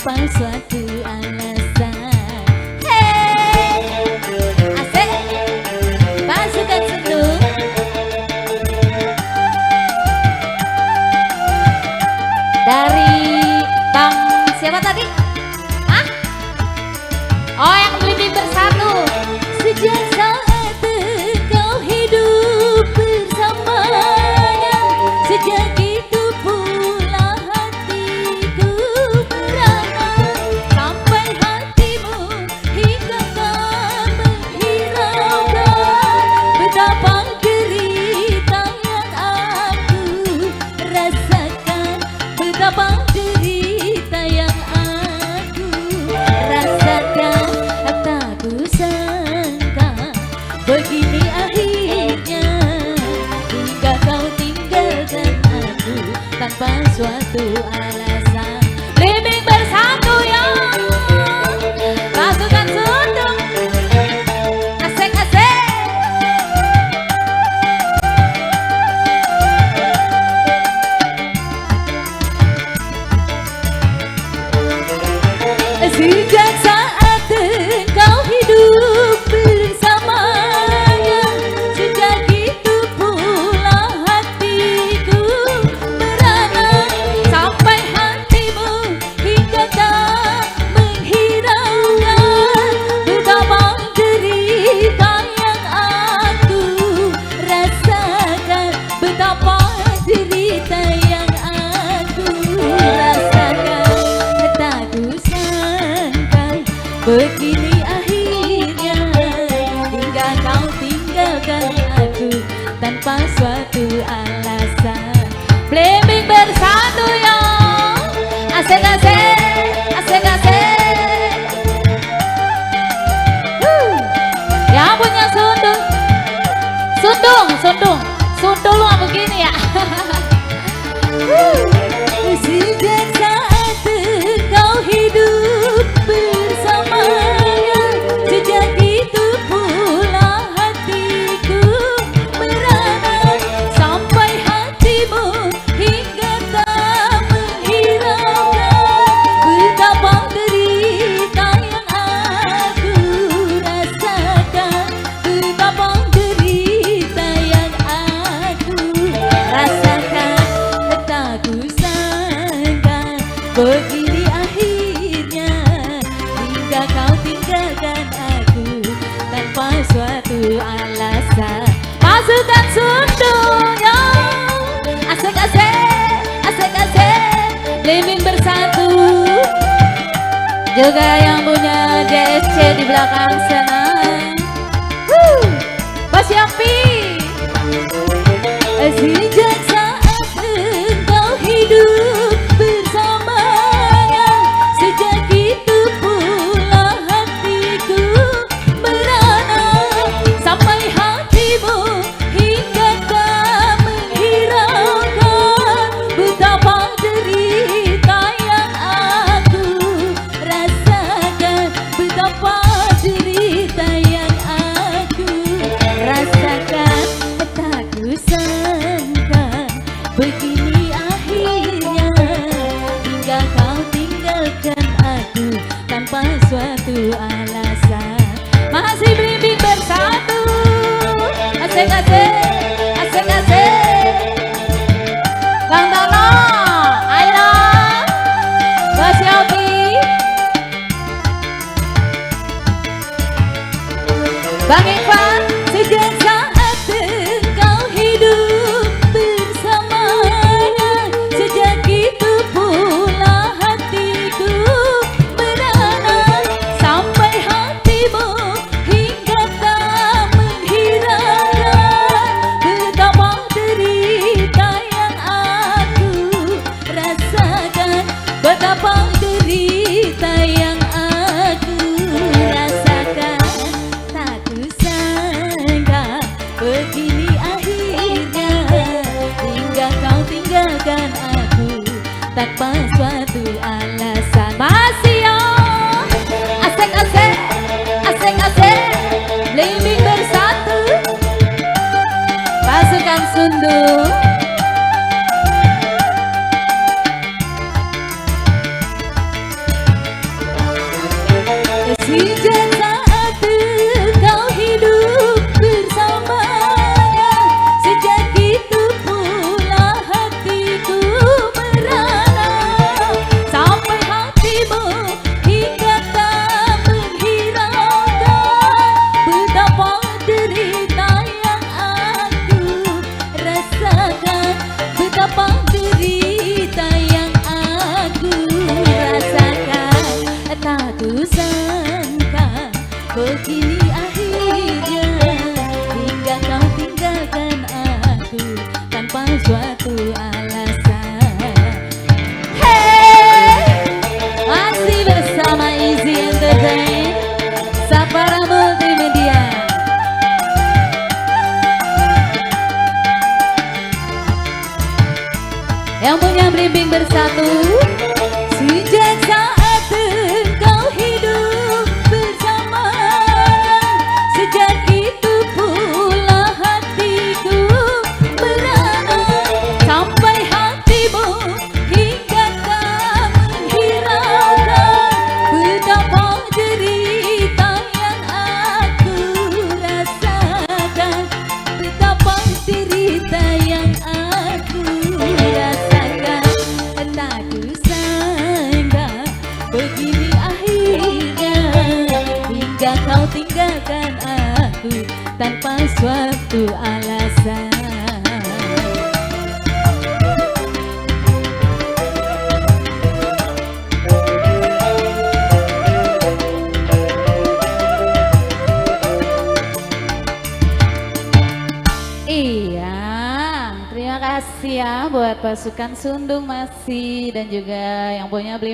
tanpa suatu alasan. Hey, asik, pasukan Sundung. Dari Bang siapa tadi? Hah? Oh, yang lebih bersatu. Sejak saat engkau hidup bersamanya, sejak itu pula hatiku merana, sampai hatimu hingga tak menghiraukan betapa derita yang aku rasakan, betapa derita yang aku rasakan. Tak kusangka begini akhirnya, hingga kau tinggalkan aku tanpa suatu alasan. Living bersatu ya, pasukan Sundung. Asik-asik. Sejak saat engkau hidup bersamanya, sejak itu pula hatiku merana, sampai hatimu hingga tak menghiraukan betapa derita yang aku rasakan, betapa derita yang aku rasakan. Tak kusangka begini akhirnya, hingga kau tinggalkan aku tanpa suatu alasan. Blaming bersatu ya, asik-asik, asik-asik. Ya punya Sundung, Sundung, Sundung, Sundung lu begini ya. Sejak saat engkau hidup bersamanya, sejak itu pula hatiku merana, sampai hatimu hingga tak menghiraukan betapa derita yang aku rasakan, betapa derita yang aku rasakan. Tak kusangka begini akhirnya, hingga kau tinggalkan aku tanpa suatu alasan. Pasukan Sundung ya, asik-asik, asik-asik. Living bersatu. Juga yang punya DSC di belakang sana. Mas Yopi. Sejak saat engkau hidup bersamanya, sejak itu pula hatiku merana, sampai hatimu hingga tak menghiraukan betapa derita yang aku rasakan, betapa derita yang aku rasakan. Tak kusangka begini akhirnya, hingga kau tinggalkan aku tanpa suatu alasan. Masih belimbing bersatu, asik-asik, asik-asik. Kang Tono, ayo Mas Yopi. Bang Ivan, sejak saat engkau hidup bersamanya, sejak itu pula hatiku merana, sampai hatimu hingga tak menghiraukan betapa derita yang aku rasakan, betapa derita yang aku rasakan. Tak kusangka begini akhirnya, hingga kau tinggalkan aku tanpa suatu alasan. Masih ya, asik-asik, asik-asik. Living bersatu, pasukan Sundung. bersatu. Sejak saat engkau hidup bersama, sejak itu pula hatiku merana. Sampai hatimu hingga tak menghiraukan betapa derita yang aku rasakan, betapa derita yang aku rasakan. Tak kusangka begini akhirnya, hingga kau tinggalkan aku tanpa suatu alasan. Iya, terima kasih ya buat pasukan Sundung Masih dan juga yang punya Blim.